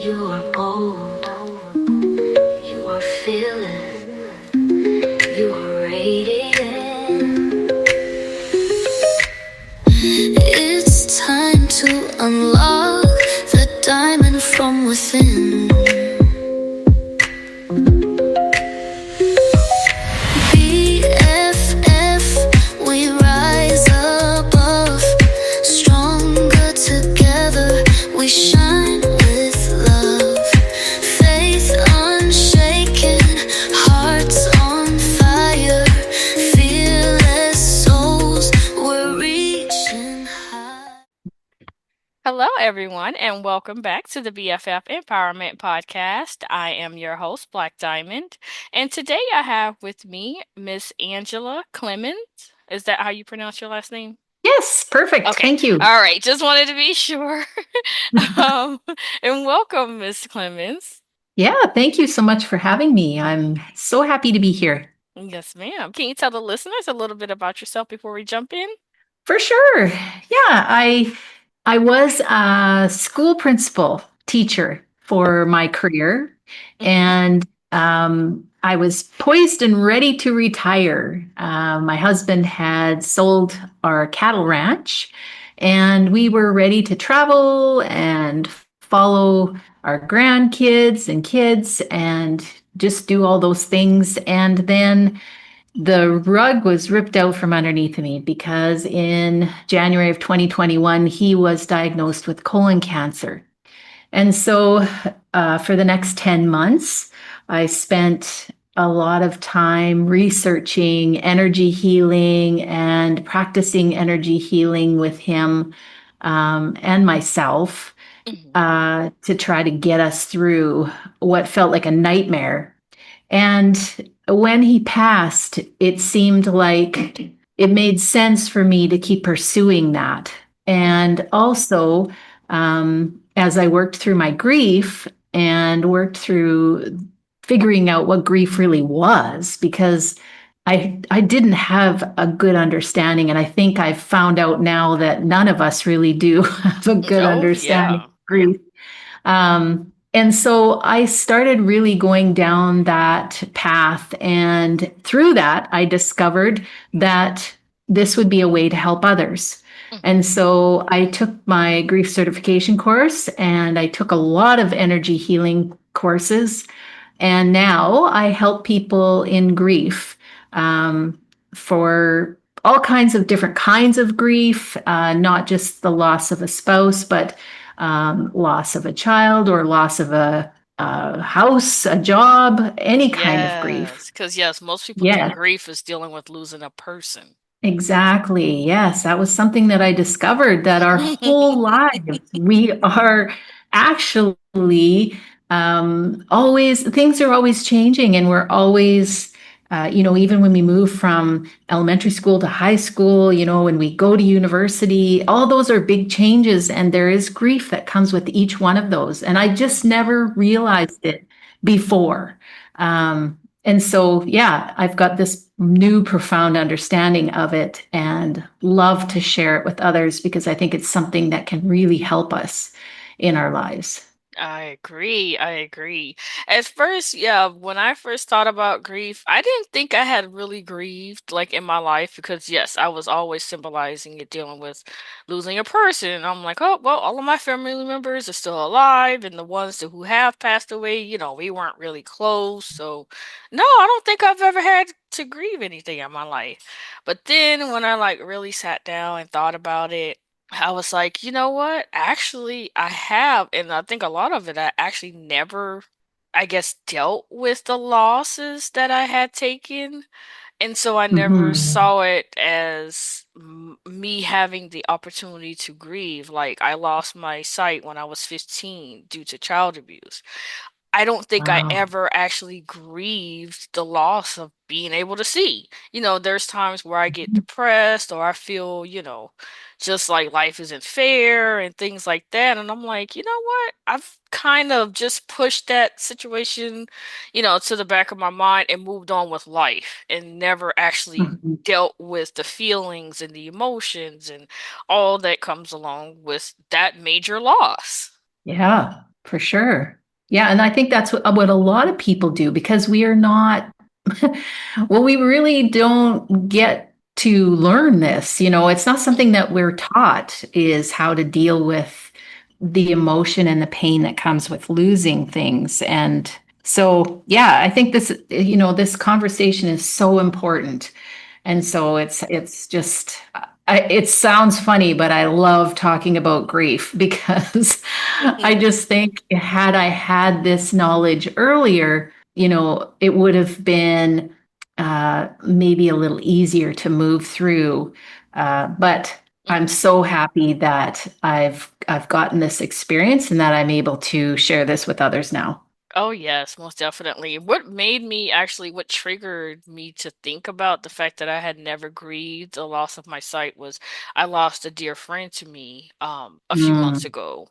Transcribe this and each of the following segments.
You are bold, you are fearless, you are radiant. It's time to unlock the diamond from within. BFF, we rise above, stronger together, we shine with love. Faith unshaken, hearts on fire, fearless souls, we're reaching high. Hello, everyone, and welcome back to the BFF Empowerment Podcast. I am your host, Black Diamond, and today I have with me Miss Angela Clemens. Is that how you pronounce your last name? Yes, perfect. Okay, Thank you. all right, just wanted to be sure. um, and welcome, Miss Clemens. Yeah, thank you so much for having me. I'm so happy to be here. Yes, ma'am. Can you tell the listeners a little bit about yourself before we jump in? For sure. I was a school principal teacher for my career, Mm-hmm. and I was poised and ready to retire. My husband had sold our cattle ranch, and we were ready to travel and follow our grandkids and kids and just do all those things. And then the rug was ripped out from underneath me because in January of 2021, he was diagnosed with colon cancer. And so for the next 10 months, I spent a lot of time researching energy healing and practicing energy healing with him and myself Mm-hmm. to try to get us through what felt like a nightmare. And when he passed, it seemed like it made sense for me to keep pursuing that. And also, as I worked through my grief and worked through figuring out what grief really was, because I didn't have a good understanding. And I think I've found out now that none of us really do have a good Oh, understanding yeah. of grief. And so I started really going down that path. And through that, I discovered that this would be a way to help others. Mm-hmm. And so I took my grief certification course and I took a lot of energy healing courses. And now I help people in grief for all kinds of different kinds of grief, not just the loss of a spouse, but loss of a child or loss of a house, a job, any kind of grief. Yes, because yes, most people think Yes, grief is dealing with losing a person. exactly. Yes, that was something that I discovered that our whole lives we are actually always, things are always changing, and we're always, even when we move from elementary school to high school, when we go to university, all those are big changes, and there is grief that comes with each one of those. And I just never realized it before. And so, yeah, I've got this new profound understanding of it and love to share it with others because I think it's something that can really help us in our lives. I agree. I agree. At first, yeah, when I first thought about grief, I didn't think I had really grieved like in my life because yes, I was always symbolizing it dealing with losing a person. And I'm like, oh, well, all of my family members are still alive, and the ones who have passed away, we weren't really close. So, no, I don't think I've ever had to grieve anything in my life. But then when I like really sat down and thought about it, I was like, you know what? Actually, I have, and I think a lot of it I actually never, I guess, dealt with the losses that I had taken. And so I never Mhm. saw it as me having the opportunity to grieve. Like, I lost my sight when I was 15 due to child abuse. I don't think I Wow. ever actually grieved the loss of being able to see. There's times where I get depressed or I feel, just like life isn't fair and things like that. And I'm like, you know what? I've kind of just pushed that situation, to the back of my mind and moved on with life and never actually Mhm. dealt with the feelings and the emotions and all that comes along with that major loss. Yeah. For sure. Yeah, and I think that's what a lot of people do because we are not, well, we really don't get to learn this. It's not something that we're taught is how to deal with the emotion and the pain that comes with losing things. And so, yeah, I think this conversation is so important. And so it's just it sounds funny, but I love talking about grief because I just think had I had this knowledge earlier, it would have been maybe a little easier to move through. But I'm Mhm. so happy that I've gotten this experience and that I'm able to share this with others now. Oh, yes, most definitely. What triggered me to think about the fact that I had never grieved the loss of my sight was I lost a dear friend to me a few months Mm, ago.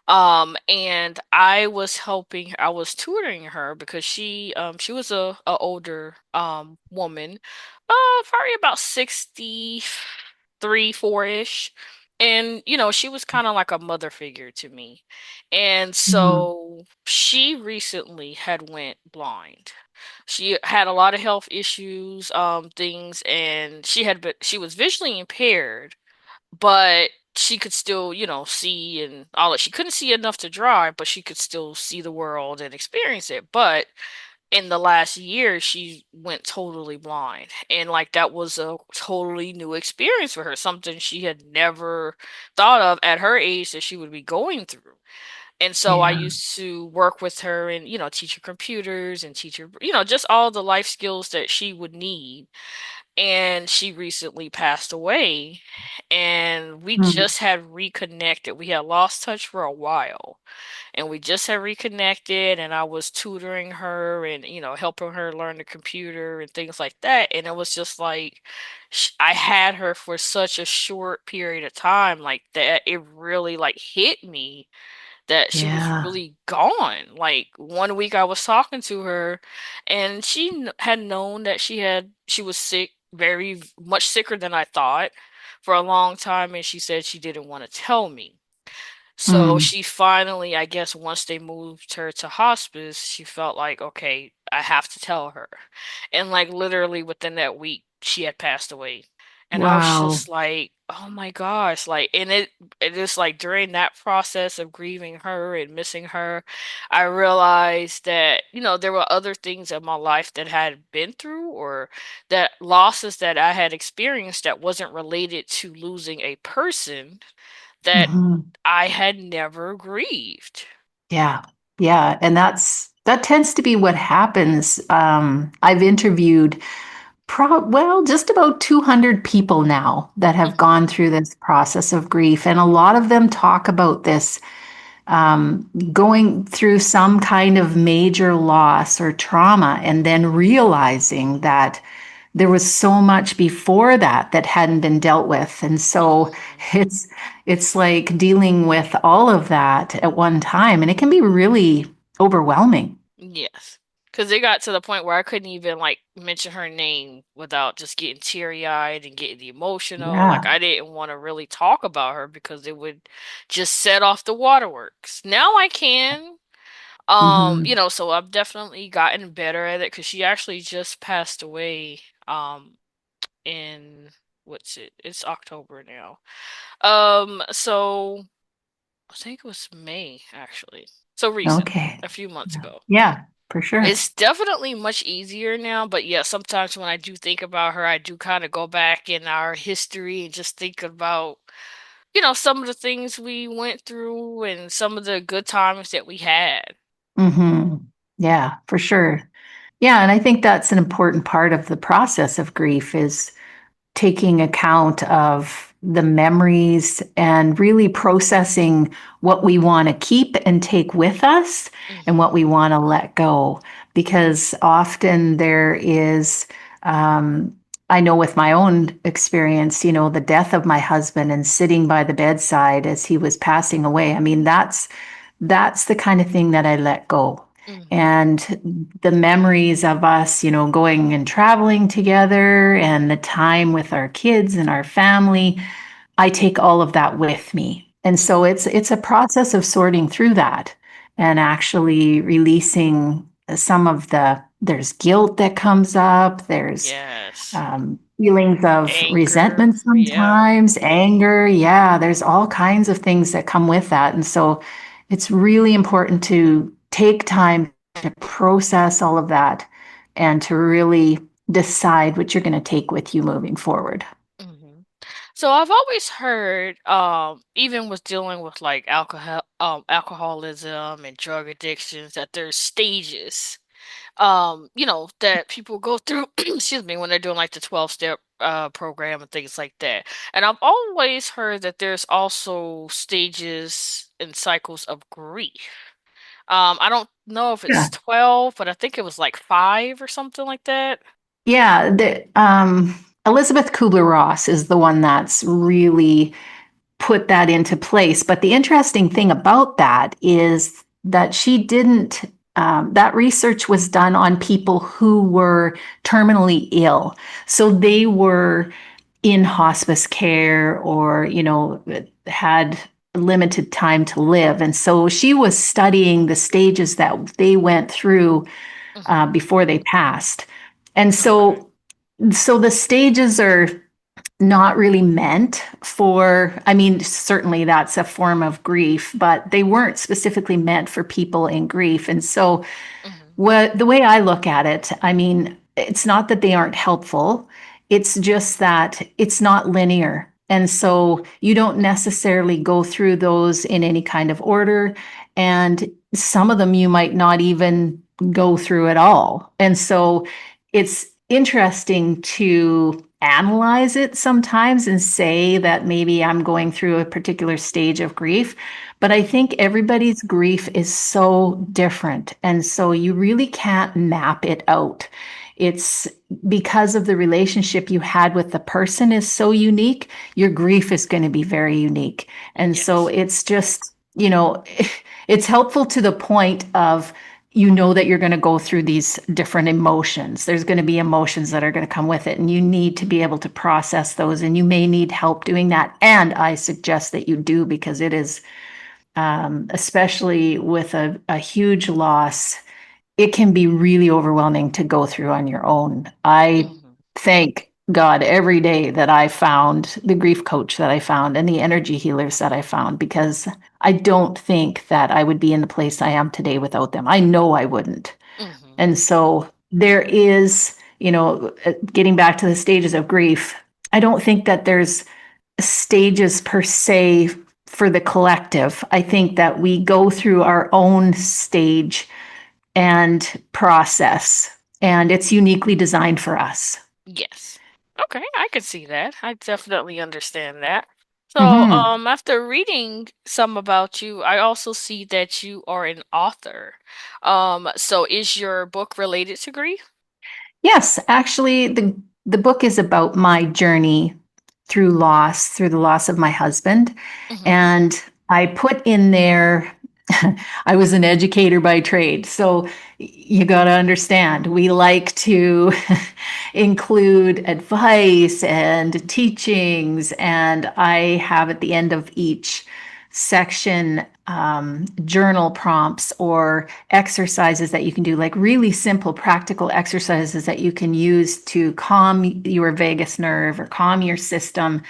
And I was tutoring her because she was a older woman, probably about 63, 4-ish. And she was kind of like a mother figure to me. And mm, so she recently had went blind. She had a lot of health issues, things, and she was visually impaired, but she could still, see and all that. She couldn't see enough to drive, but she could still see the world and experience it. But in the last year, she went totally blind. And like that was a totally new experience for her, something she had never thought of at her age that she would be going through. And so I yeah. used to work with her and, teach her computers and teach her, just all the life skills that she would need. And she recently passed away, and we Mm, just had reconnected. We had lost touch for a while, and we just had reconnected, and I was tutoring her and, helping her learn the computer and things like that. And it was just like I had her for such a short period of time, like that it really like hit me that she was yeah. really gone. Like one week I was talking to her and had known that she was sick, very much sicker than I thought for a long time, and she said she didn't want to tell me. So Mm, she finally, I guess once they moved her to hospice, she felt like, okay, I have to tell her. And like literally within that week, she had passed away. And I was wow. just like, oh my gosh, like, and it is like during that process of grieving her and missing her, I realized that, there were other things in my life that had been through or that losses that I had experienced that wasn't related to losing a person that Mhm. I had never grieved. Yeah. Yeah. And that tends to be what happens. I've interviewed just about 200 people now that have Mhm, gone through this process of grief. And a lot of them talk about this going through some kind of major loss or trauma and then realizing that there was so much before that that hadn't been dealt with. And so mhm. it's it's like dealing with all of that at one time and it can be really overwhelming. Yes, because it got to the point where I couldn't even, like, mention her name without just getting teary-eyed and getting emotional, like, Yeah. I didn't wanna really talk about her because it would just set off the waterworks. Now I can, Hmm. so I've definitely gotten better at it because she actually just passed away, in what's it? It's October now. So I think it was May, actually. So recent, Okay. a few months Yeah. ago. Yeah, for sure. It's definitely much easier now, but yeah, sometimes when I do think about her, I do kind of go back in our history and just think about, some of the things we went through and some of the good times that we had. Hmm. Yeah, for sure. Yeah, and I think that's an important part of the process of grief is taking account of the memories and really processing what we want to keep and take with us and what Hmm. we want to let go. Because often there is, I know with my own experience, the death of my husband and sitting by the bedside as he was passing away. I mean, that's the kind of thing that I let go. Hmm. And the memories of us, going and traveling together and the time with our kids and our family, I take all of that with me. And so it's a process of sorting through that. and actually releasing some of there's guilt that comes up, there's Yes. feelings of Anger. resentment Yeah. sometimes, anger. Yeah, there's all kinds of things that come with that. And so it's really important to take time to process all of that and to really decide what you're going to take with you moving forward. hmm So I've always heard, even with dealing with like alcoholism and drug addictions, that there's stages, that people go through, excuse me, when they're doing like the 12-step program and things like that. And I've always heard that there's also stages and cycles of grief. I don't know if it's Yeah. 12, but I think it was like 5 or something like that. Yeah, Elizabeth Kubler-Ross is the one that's really put that into place. But the interesting thing about that is that she didn't, that research was done on people who were terminally ill. So they were in hospice care or, had limited time to live. And so she was studying the stages that they went through hmm before they passed. And Okay. so the stages are not really meant for, I mean, certainly that's a form of grief, but they weren't specifically meant for people in grief. And so hmm what the way I look at it, I mean, it's not that they aren't helpful. It's just that it's not linear. And so you don't necessarily go through those in any kind of order. And some of them you might not even go through at all. And so it's interesting to analyze it sometimes and say that maybe I'm going through a particular stage of grief. But I hmm think everybody's grief is so different. And so you really can't map it out. It's because of the relationship you had with the person is so unique, your grief is going to be very unique. And so Yes. it's just, it's helpful to the point of that you're going to go through these different emotions. There's going to be emotions that are going to come with it, and you need to be able to process those. And you may need help doing that. And I suggest that you do because it is especially with a huge loss, it can be really overwhelming to go through on your own. I hmm thank God every day that I found the grief coach that I found and the energy healers that I found because I don't think that I would be in the place I am today without them. I know I wouldn't. hmm And so there is, getting back to the stages of grief, I don't think that there's stages per se for the collective. I think that we go through our own stage and process, and it's uniquely designed for us. Yes. Okay, I could see that. I definitely understand that. So, Mhm. after reading some about you, I also see that you are an author. So is your book related to grief? Yes, actually, the book is about my journey through the loss of my husband, hmm and I put in there. I was an educator by trade, so you got to understand. We like to include advice and teachings, and I have at the end of each section journal prompts or exercises that you can do, like really simple, practical exercises that you can use to calm your vagus nerve or calm your system.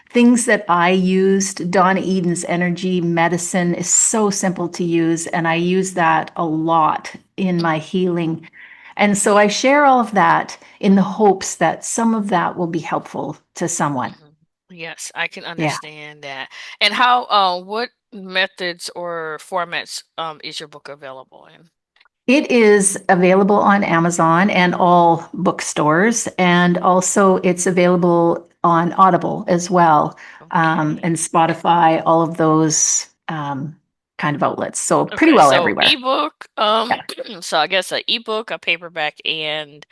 Things that I used, Donna Eden's energy medicine is so simple to use, and I use that a lot in my healing. And so I share all of that in the hopes that some of that will be helpful to someone. hmm Yes, I can Yeah. understand that. And what methods or formats is your book available in? It is available on Amazon and all bookstores, and also it's available on Audible as well, Okay. and Spotify, all of those kind of outlets. So pretty Okay, well so everywhere. ebook, Yeah, so I guess a ebook, a paperback, and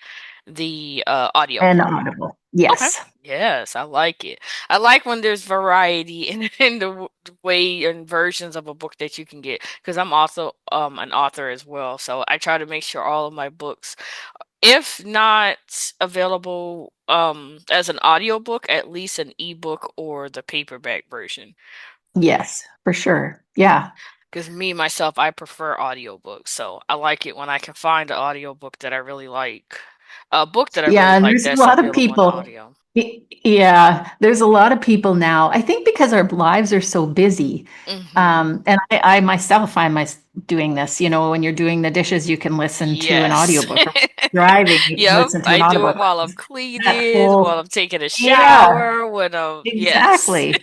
the audio. and Audible. Okay. Yes. Yes, I like it. I like when there's variety in the way and versions of a book that you can get because I'm also an author as well. So I try to make sure all of my books, if not available as an audiobook, at least an ebook or the paperback version. Yes, for sure. Yeah. Because me myself, I prefer audiobooks, so I like it when I can find an audiobook that I really like. A book that I really Yeah, and like there's a that's lot of available in people. audio. Yeah, there's a lot of people now. I think because our lives are so busy. Mhm. And I myself find my doing this, when you're doing the dishes, you can listen to an Yes. audiobook. Or driving, you can Yep, listen to I an do it audiobook. while I'm That cleaning, while whole, I'm taking a yeah, shower, when yes. exactly.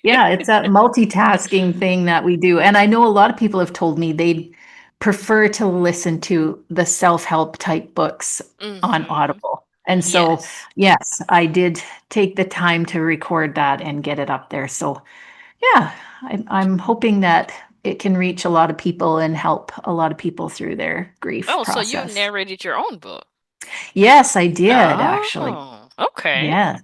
Yeah, it's that multitasking thing that we do. And I know a lot of people have told me they prefer to listen to the self-help type books on Mhm. Audible. And so, Yes. yes, I did take the time to record that and get it up there. So, yeah, I'm hoping that it can reach a lot of people and help a lot of people through their grief Oh, so you process. narrated your own book. Yes, I did actually. Oh, okay. Yes.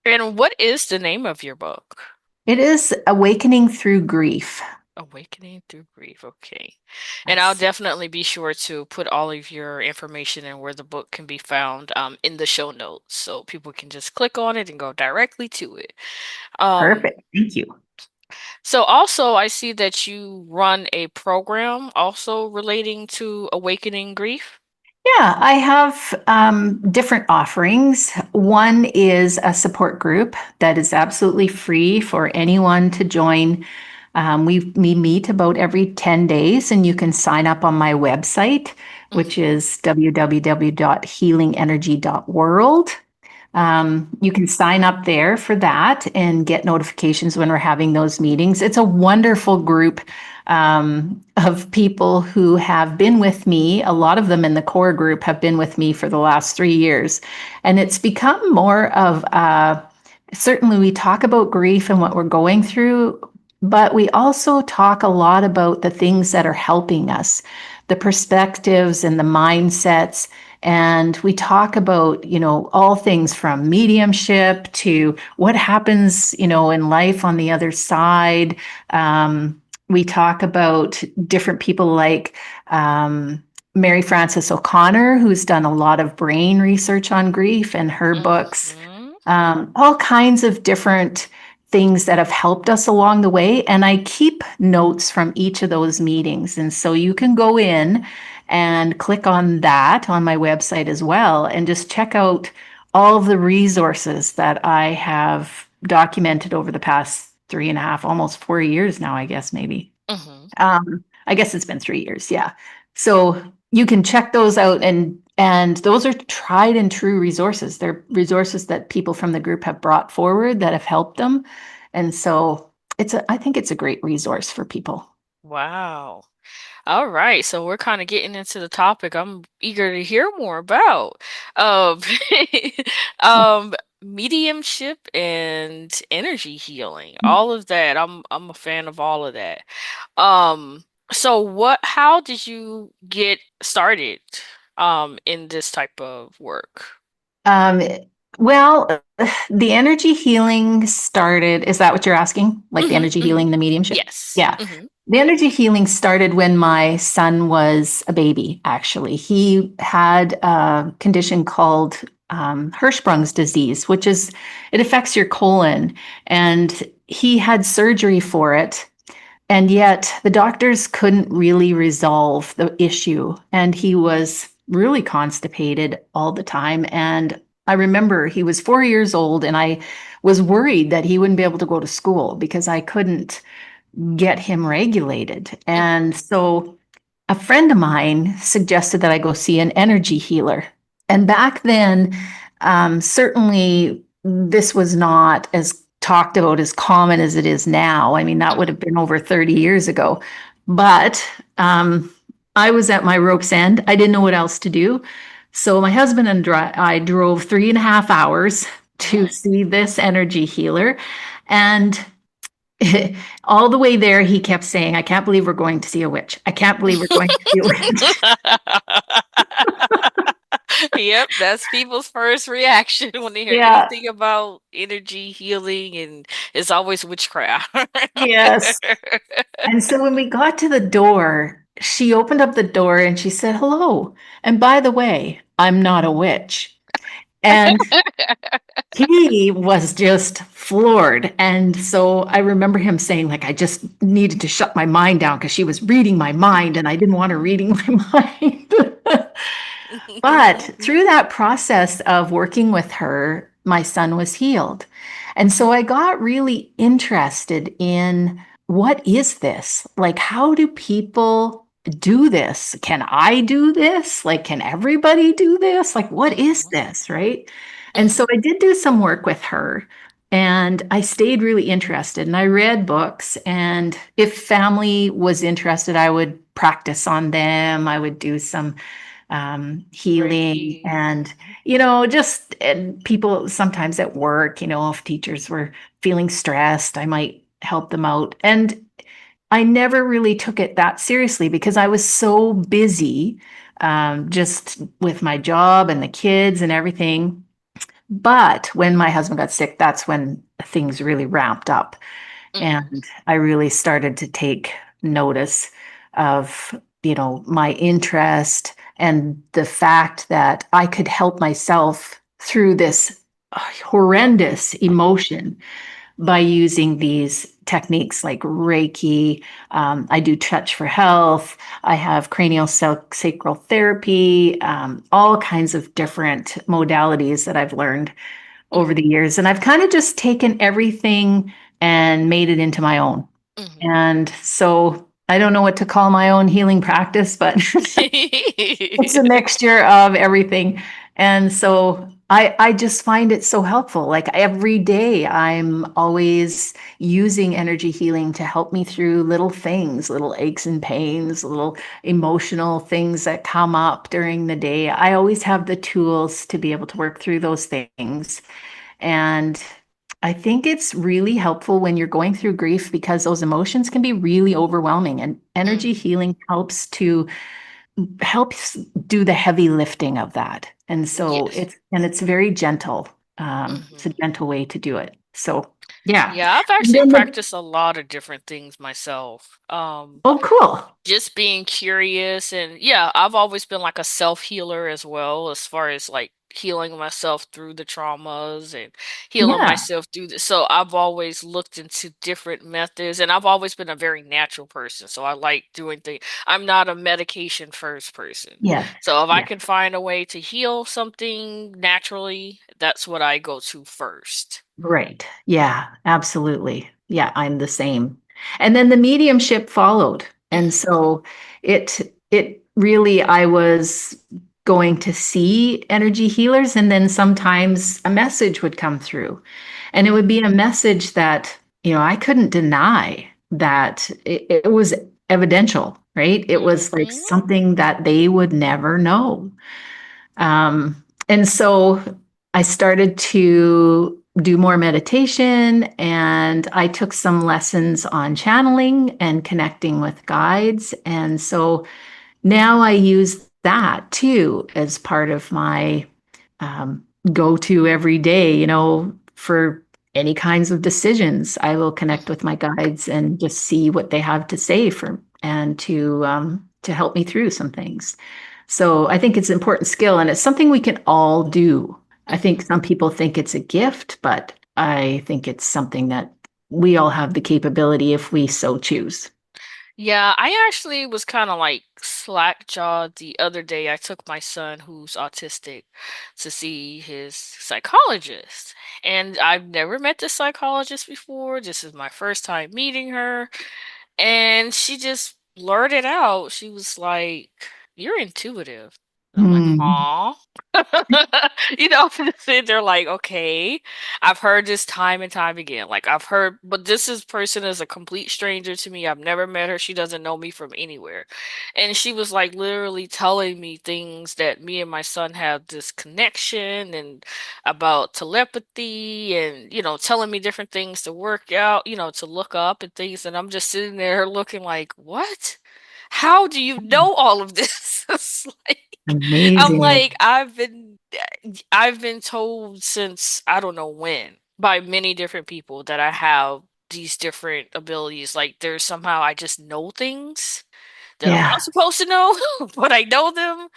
And what is the name of your book? It is Awakening Through Grief. Awakening Through Grief. Okay. And I'll Yes. definitely be sure to put all of your information and where the book can be found in the show notes so people can just click on it and go directly to it. Um, Perfect. Thank you. so also I see that you run a program also relating to awakening grief. Yeah, I have different offerings. One is a support group that is absolutely free for anyone to join. We meet about every 10 days, and you can sign up on my website, which Mhm. is www.healingenergy.world. You can sign up there for that and get notifications when we're having those meetings. It's a wonderful group of people who have been with me. A lot of them in the core group have been with me for the last 3 years. And it's become more of certainly we talk about grief and what we're going through, but we also talk a lot about the things that are helping us, the perspectives and the mindsets. And we talk about, all things from mediumship to what happens, in life on the other side. We talk about different people like Mary Frances O'Connor, who's done a lot of brain research on grief and her books, Mhm. all kinds of different things that have helped us along the way. And I keep notes from each of those meetings. And so you can go in and click on that on my website as well and just check out all of the resources that I have documented over the past 3.5, almost 4 years now, I guess, maybe. Mhm. I guess it's been 3 years, yeah. So you can check those out, and those are tried and true resources. They're resources that people from the group have brought forward that have helped them. And so I think it's a great resource for people. Wow. All right, so we're kind of getting into the topic I'm eager to hear more about. Um, um, mediumship and energy healing, all of that. I'm a fan of all of that. Um, so how did you get started in this type of work? Um, well, the energy healing started, is that what you're asking? Like the Hmm. energy Hmm. healing, the mediumship? Yes. Yeah. Hmm. The energy healing started when my son was a baby, actually. He had a condition called Hirschsprung's disease, it affects your colon. And he had surgery for it. And yet the doctors couldn't really resolve the issue. And he was really constipated all the time. And I remember he was 4 years old, and I was worried that he wouldn't be able to go to school because I couldn't get him regulated. And Hmm. so a friend of mine suggested that I go see an energy healer. And back then, certainly this was not as talked about as common as it is now. I mean, that would have been over 30 years ago. But I was at my rope's end. I didn't know what else to do. So my husband and I drove 3.5 hours to Mm. see this energy healer. And all the way there, he kept saying, I can't believe we're going to see a witch. I can't believe we're going to see a witch. Yep, that's people's first reaction when they hear Yeah. anything about energy healing, and it's always witchcraft. Yes. And so when we got to the door, she opened up the door and she said, hello. And by the way, I'm not a witch. And he was just floored. And so I remember him saying, like, I just needed to shut my mind down because she was reading my mind and I didn't want her reading my mind. But through that process of working with her, my son was healed. And so I got really interested in what is this? Like, how do people do this? Can I do this? Like, can everybody do this? Like, what is Mhm, this? Right. And so mhm, I did do some work with her and I stayed really interested and I read books. And if family was interested, I would practice on them. I would do some healing Reiki. and Mhm, just and people sometimes at work, if teachers were feeling stressed, I might help them out. And I never really took it that seriously because I was so busy just with my job and the kids and everything. But when my husband got sick, that's when things really ramped up. mhm, And I really started to take notice of, my interest and the fact that I could help myself through this horrendous emotion by using these techniques like Reiki. I do Touch for Health. I have cranial sacral therapy, all kinds of different modalities that I've learned over mhm, the years. And I've kind of just taken everything and made it into my own. mhm. And so I don't know what to call my own healing practice, but it's a mixture of everything. And so I just find it so helpful. Like every day, I'm always using energy healing to help me through little things, little aches and pains, little emotional things that come up during the day. I always have the tools to be able to work through those things. And I think it's really helpful when you're going through grief because those emotions can be really overwhelming and energy Mhm, healing helps do the heavy lifting of that. And so yes. it's very gentle. It's a Mhm. gentle way to do it. So yeah. Yeah, I've And actually then the, practiced a lot of different things myself. oh, cool. Just being curious and yeah, I've always been like a self-healer as well, as far as like healing myself through the traumas and healing Yeah. myself through the so I've always looked into different methods and I've always been a very natural person. So I like doing things. I'm not a medication first person. Yes. So if I Yeah. can find a way to heal something naturally, that's what I go to first. Right. Yeah, absolutely. Yeah, I'm the same. And then the mediumship followed. And Hmm. so it really I was going to see energy healers and then sometimes a message would come through. And it would be a message that, I couldn't deny that it was evidential, right? It was like Hmm. something that they would never know. And so I started to do more meditation and I took some lessons on channeling and connecting with guides. And so now I use that too as part of my go to every day, for any kinds of decisions. I will connect with Hmm. my guides and just see what they have to say and to help me through some things. So I think it's an important skill and it's something we can all do. I think Hmm. some people think it's a gift, but I think it's something that we all have the capability if we so choose. Yeah, I actually was kind of like slack-jawed the other day. I took my son, who's autistic, to see his psychologist. And I've never met this psychologist before. This is my first time meeting her. And she just blurted out, she was like, "You're intuitive." And I'm like, Hmm. "Huh?" I'm just sitting there like, okay, I've heard this time and time again. Like I've heard, but person is a complete stranger to me. I've never met her. She doesn't know me from anywhere. And she was like literally telling me things that me and my son have this connection and about telepathy and, telling me different things to work out, to look up and things. And I'm just sitting there looking like, what? How do you know all of this? It's like, I'm Amazing. like, I've been told since I don't know when by many different people that I have these different abilities. Like there's somehow I just know things that I'm not Yeah. supposed to know, but I know them.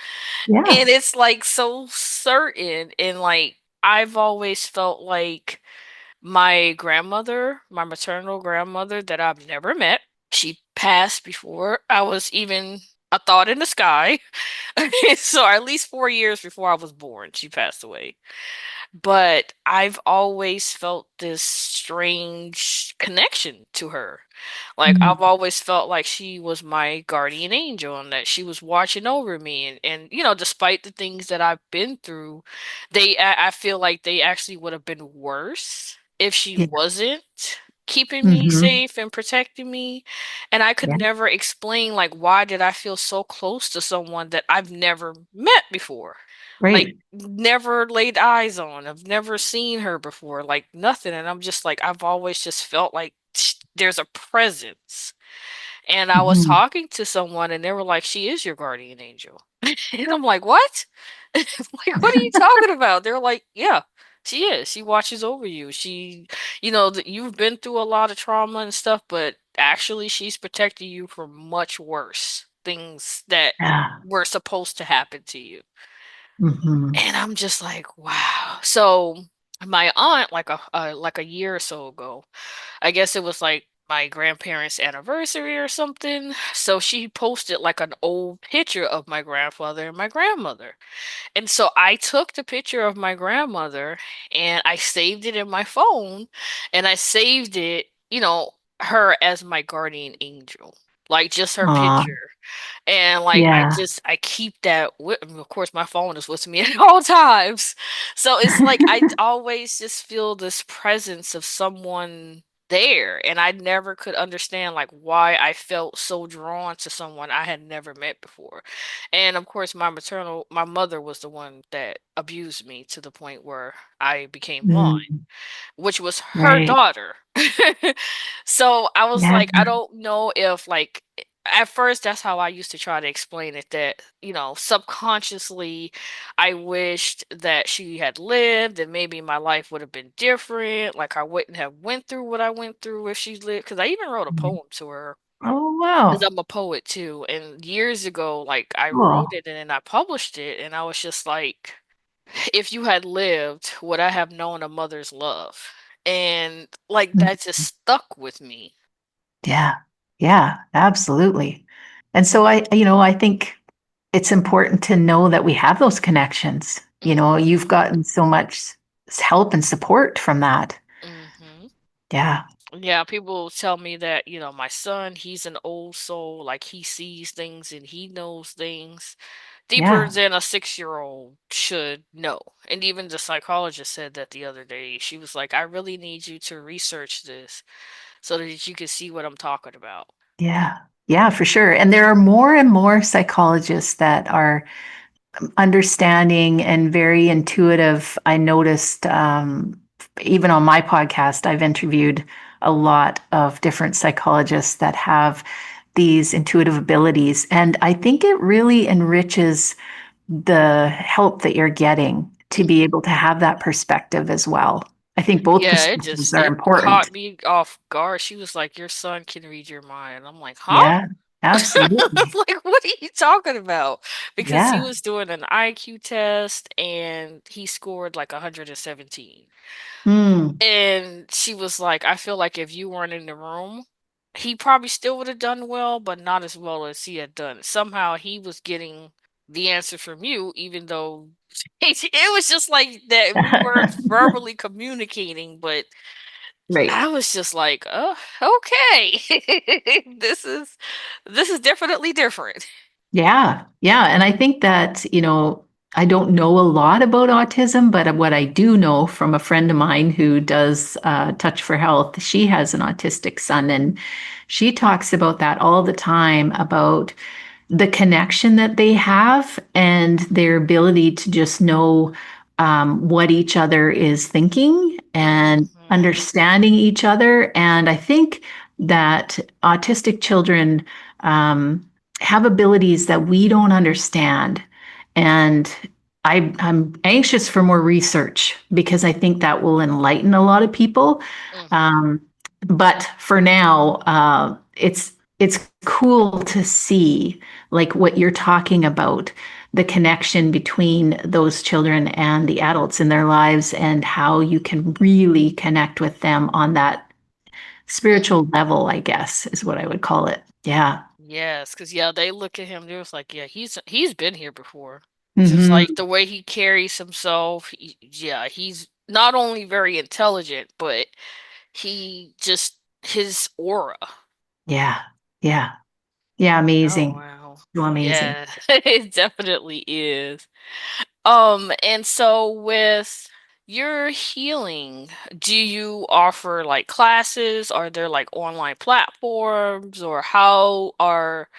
Yeah. And it's like so certain and like I've always felt like my grandmother, my maternal grandmother that I've never met, she passed before I was even a thought in the sky. So at least 4 years before I was born, she passed away. But I've always felt this strange connection to her. Like I've Mm. always felt like she was my guardian angel and that she was watching over me and despite the things that I've been through, I feel like they actually would have been worse if she Yeah. wasn't keeping me Hmm. safe and protecting me. And I could Yeah. never explain like why did I feel so close to someone that I've never met before. Like, Right. never laid eyes on. I've never seen her before, like nothing. And I'm just like, I've always just felt like there's a presence. And I was Hmm. talking to someone and they were like, she is your guardian angel. And I'm like, what? Like, what are you talking about? They're like, yeah, she is. She watches over you. You've been through a lot of trauma and stuff, but actually, she's protecting you from much worse things that Yeah. were supposed to happen to you. Hmm. And I'm just like, wow. So my aunt, like a year or so ago, I guess it was like my grandparents' anniversary or something. So she posted like an old picture of my grandfather and my grandmother. And so I took the picture of my grandmother and I saved it in my phone and I saved it, her as my guardian angel. Like just her Aw, picture. And like yeah. I keep that with me. Of course, my phone is with me at all times. So it's like I always just feel this presence of someone there, and I never could understand like why I felt so drawn to someone I had never met before. And of course, my mother was the one that abused me to the point where I became blind, Mm, which was her right. daughter. So I was Yeah. like, I don't know if like at first that's how I used to try to explain it that, subconsciously I wished that she had lived and maybe my life would have been different. Like I wouldn't have went through what I went through if she lived. Because I even wrote a Mhm. poem to her Oh, because wow. I'm a poet too. And years ago, like I wrote Cool. it and then I published it and I was just like, if you had lived, would I have known a mother's love? And like Mm. that just stuck with me. Yeah. Yeah, absolutely. And so I think it's important to know that we have those connections. You've Hmm. gotten so much help and support from that. Hmm. Yeah. Yeah, people tell me that, my son, he's an old soul, like he sees things and he knows things deeper Yeah. than a 6-year-old should know. And even the psychologist said that the other day. She was like, I really need you to research this so that you can see what I'm talking about. Yeah. Yeah, for sure. And there are more and more psychologists that are understanding and very intuitive. I noticed even on my podcast, I've interviewed a lot of different psychologists that have these intuitive abilities. And I think it really enriches the help that you're getting to be able to have that perspective as well. I think both Yeah, perspectives are it caught important. me off guard. She was like, "Your son can read your mind." I'm like, "Huh?" Yeah, absolutely. Like, what are you talking about? Because he Yeah. was doing an IQ test and he scored like 117. Mm. And she was like, "I feel like if you weren't in the room, he probably still would have done well, but not as well as he had done. Somehow he was getting the answer from you, even though it was just like that we weren't verbally communicating, but Right. I was just like, okay. This is definitely different." Yeah, yeah. And I think that, I don't know a lot about autism, but what I do know from a friend of mine who does Touch for Health, she has an autistic son, and she talks about that all the time about the connection that they have and their ability to just know what each other is thinking and Mhm. understanding each other. And I think that autistic children have abilities that we don't understand. And I'm anxious for more research because I think that will enlighten a lot of people. Mhm. Um, but for now, it's cool to see like what you're talking about, the connection between those children and the adults in their lives and how you can really connect with them on that spiritual level, I guess, is what I would call it. Yeah. Yes, because yeah, they look at him, they're just like, yeah, he's been here before. Just Hmm. like the way he carries himself, yeah, he's not only very intelligent, but he just his aura. Yeah. Yeah. Yeah. Oh Amazing. wow. So amazing. Yeah, it definitely is. And so with your healing, do you offer like classes? Are there like online platforms, or how are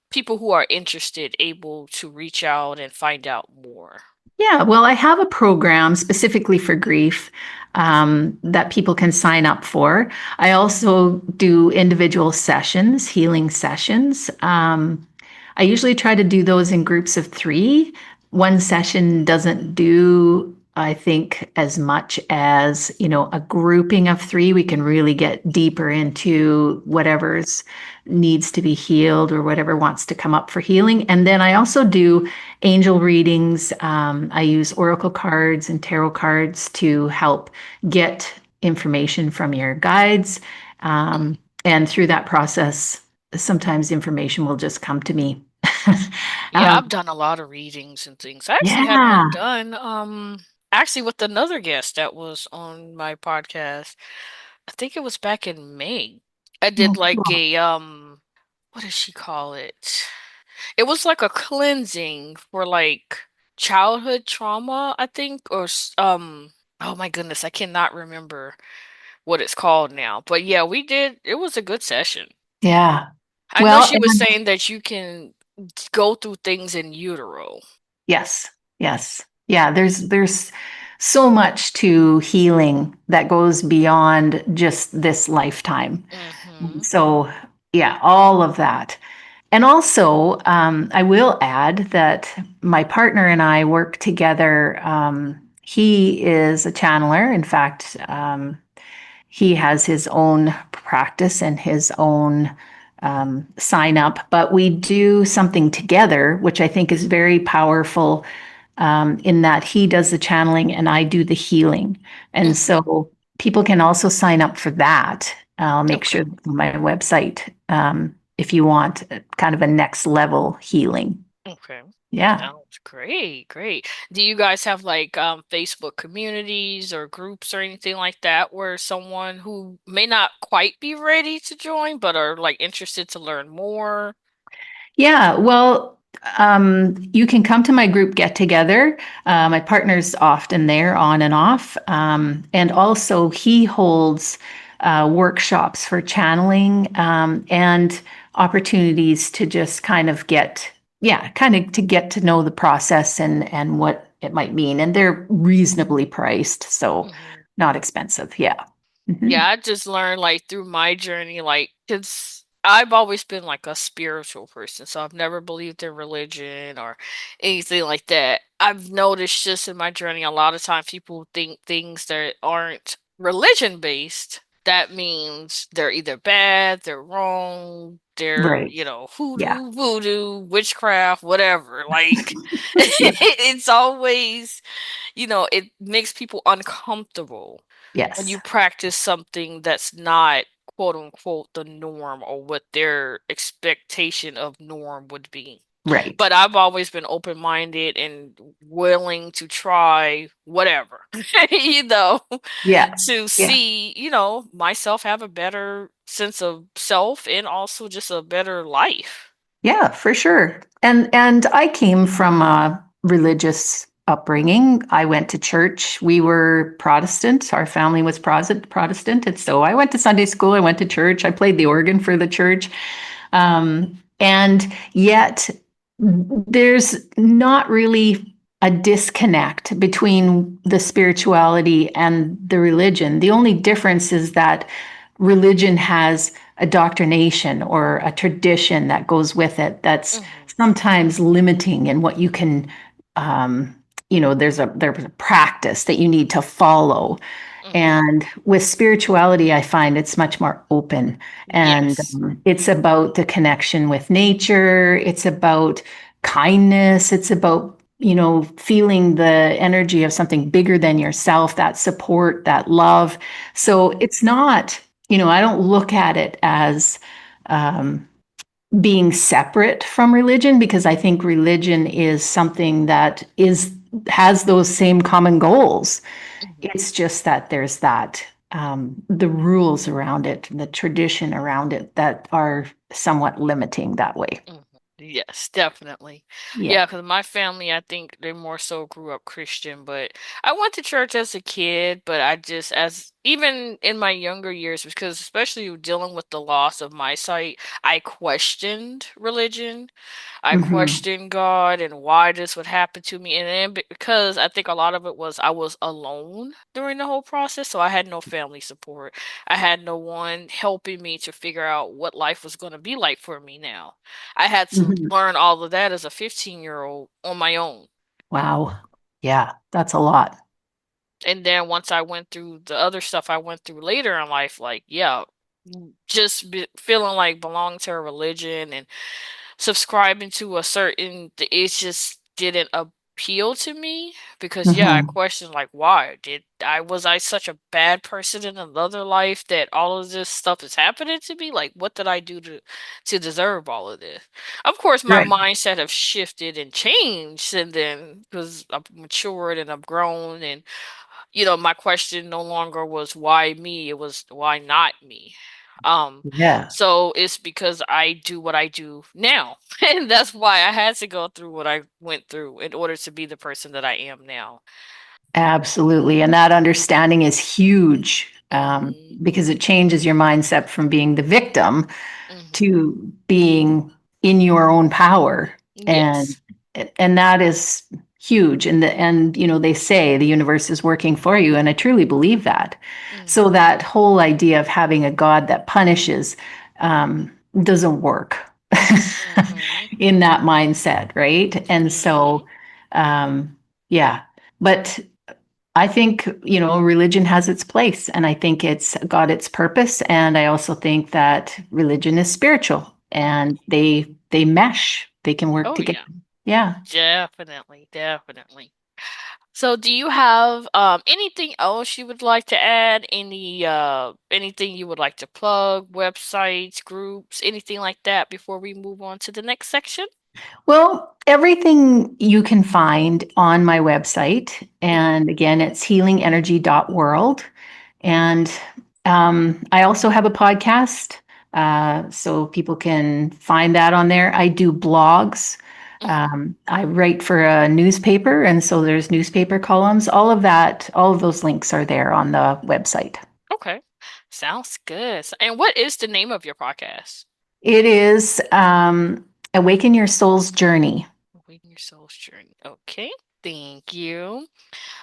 people who are interested able to reach out and find out more? Yeah, well, I have a program specifically for grief that people can sign up for. I also do individual sessions, healing sessions. I usually try to do those in groups of three. One session doesn't do, I think, as much as, a grouping of three. We can really get deeper into whatever's needs to be healed or whatever wants to come up for healing. And then I also do angel readings. I use oracle cards and tarot cards to help get information from your guides. And through that process, sometimes information will just come to me. Yeah, I've done a lot of readings and things. I actually had Yeah. one done, actually with another guest that was on my podcast. I think it was back in May. I did Oh, like cool. a what does she call it? It was like a cleansing for like childhood trauma, I think, or oh my goodness, I cannot remember what it's called now. But yeah, we did. It was a good session. Yeah. I know Well, she was saying that you can go through things in utero. yes, yes. Yeah, there's so much to healing that goes beyond just this lifetime. Mm-hmm. So, yeah, all of that. And also, I will add that my partner and I work together. He is a channeler. In fact, he has his own practice and his own sign up, but we do something together, which I think is very powerful in that he does the channeling and I do the healing. And Mm-hmm. so people can also sign up for that. I'll make Okay. sure on my website if you want kind of a next level healing. Okay. Yeah. Sounds great. Great. Do you guys have like Facebook communities or groups or anything like that where someone who may not quite be ready to join but are like interested to learn more? Yeah, well, you can come to my group get together. My partner's often there on and off. And also, he holds workshops for channeling and opportunities to just kind of kind of to get to know the process and what it might mean. And they're reasonably priced, so Mhm. not expensive. Yeah. Mhm. Yeah, I just learned like through my journey, like, because I've always been like a spiritual person, so I've never believed in religion or anything like that. I've noticed just in my journey, a lot of times people think things that aren't religion based, that means they're either bad, they're wrong, they're, Right. Yeah. hoodoo, voodoo, witchcraft, whatever. Like, Yeah. it's always, it makes people uncomfortable when Yes. you practice something that's not quote unquote the norm or what their expectation of norm would be. Right. But I've always been open minded and willing to try whatever, you know, Yeah. to Yeah. see, myself have a better sense of self and also just a better life. Yeah, for sure. And I came from a religious upbringing. I went to church. We were Protestant. Our family was Protestant, and so I went to Sunday school. I went to church. I played the organ for the church. And yet, there's not really a disconnect between the spirituality and the religion. The only difference is that religion has a doctrination or a tradition that goes with it that's Hmm. sometimes limiting in what you can there's a practice that you need to follow. Hmm. And with spirituality, I find it's much more open and Yes. it's about the connection with nature. It's about kindness. It's about, feeling the energy of something bigger than yourself, that support, that love. So it's not, I don't look at it as um, being separate from religion, because I think religion is something that has those same common goals. Mhm. It's just that there's that the rules around it, the tradition around it that are somewhat limiting that way. Mhm. Yes, definitely. Yeah. Yeah, because my family, I think they more so grew up Christian, but I went to church as a kid, but I just, as even in my younger years, because especially dealing with the loss of my sight, I questioned religion. I Hmm. questioned God and why this would happen to me. And then because I think a lot of it was I was alone during the whole process, so I had no family support. I had no one helping me to figure out what life was going to be like for me now. I had to Hmm. learn all of that as a 15-year-old on my own. Wow. Yeah, that's a lot. And then once I went through the other stuff I went through later in life, like, yeah, just feeling like belonging to a religion and subscribing to a certain it just didn't appeal to me because yeah, I Hmm. questioned like why did I was I such a bad person in another life that all of this stuff is happening to me? Like what did I do to deserve all of this? Of course, my Right. mindset have shifted and changed and then because I've matured and I've grown and my question no longer was why me, it was why not me. Um, Yeah. so it's because I do what I do now. And that's why I had to go through what I went through in order to be the person that I am now. Absolutely. And that understanding is huge, Hmm. because it changes your mindset from being the victim Hmm. to being in your own power. And Yes. and that is huge. And they say the universe is working for you. And I truly believe that. So Hmm. that whole idea of having a God that punishes doesn't work Hmm. in that mindset, right? And so Hmm. yeah. But I think, religion has its place, and I think it's got its purpose. And I also think that religion is spiritual and they mesh, they can work Oh together. yeah, Yeah. definitely, definitely. So do you have anything else you would like to add? Anything you would like to plug, websites, groups, anything like that before we move on to the next section? Well, everything you can find on my website. And again, it's healingenergy.world. And I also have a podcast, so people can find that on there. I do blogs. Mhm. I write for a newspaper, and so there's newspaper columns. All of that, all of those links are there on the website. Okay. Sounds good. And what is the name of your podcast? It is Awaken Your Soul's Journey. Awaken Your Soul's Journey. Okay. Thank you.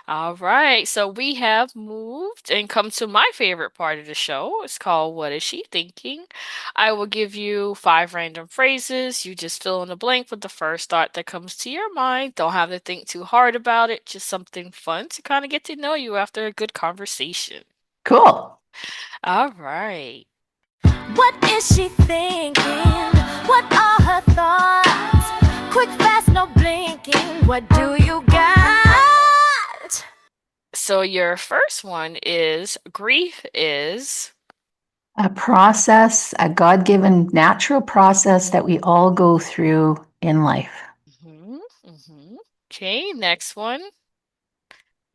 All right, so we have moved and come to my favorite part of the show. It's called What Is She Thinking? I will give you five random phrases. You just fill in the blank with the first thought that comes to your mind. Don't have to think too hard about it, just something fun to kind of get to know you after a good conversation. Cool. All right. What is she thinking? What are her thoughts? Quick, fast, no blinking. What do you got? So your first one is grief is. A process, a God given natural process that we all go through in life. Mhm, mhm. Okay, next one.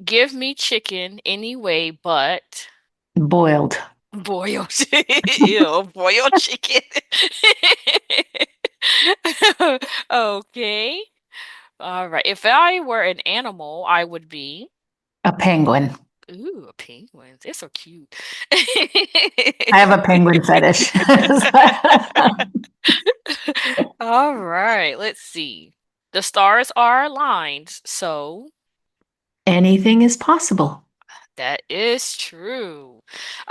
Give me chicken anyway, but Boiled. boiled. Ew, boiled chicken. Okay. All right. If I were an animal, I would be. A penguin. Ooh, a penguin. They're so cute. I have a penguin fetish. All right. Let's see. The stars are aligned, so Anything is possible. that is true.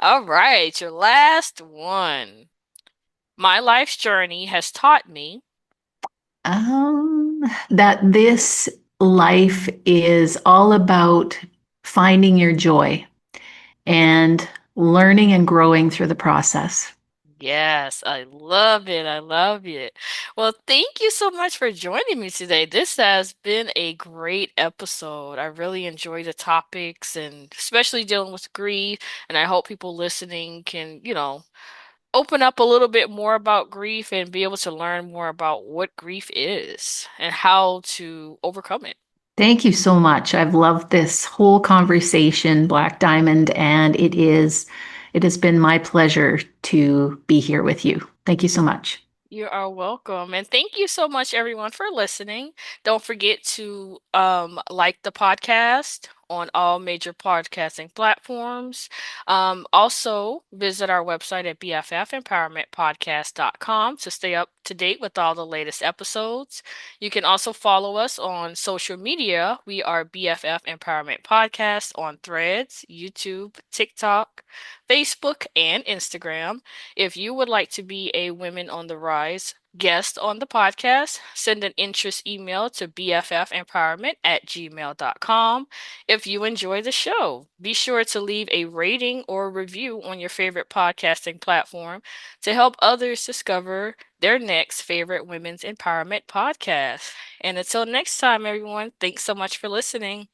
All right. Your last one. My life's journey has taught me. That this life is all about finding your joy and learning and growing through the process. Yes, I love it. I love it. Well, thank you so much for joining me today. This has been a great episode. I really enjoy the topics and especially dealing with grief. And I hope people listening can, open up a little bit more about grief and be able to learn more about what grief is and how to overcome it. Thank you so much. I've loved this whole conversation, Black Diamond, and it has been my pleasure to be here with you. Thank you so much. You are welcome. And thank you so much, everyone, for listening. Don't forget to like the podcast on all major podcasting platforms. Also, visit our website at bffempowermentpodcast.com to stay up to date with all the latest episodes. You can also follow us on social media. We are BFF Empowerment Podcast on Threads, YouTube, TikTok, Facebook, and Instagram. If you would like to be a Women on the Rise guest on the podcast, send an interest email to bffempowerment@gmail.com. If you enjoy the show, be sure to leave a rating or review on your favorite podcasting platform to help others discover their next favorite women's empowerment podcast. And until next time, everyone, thanks so much for listening.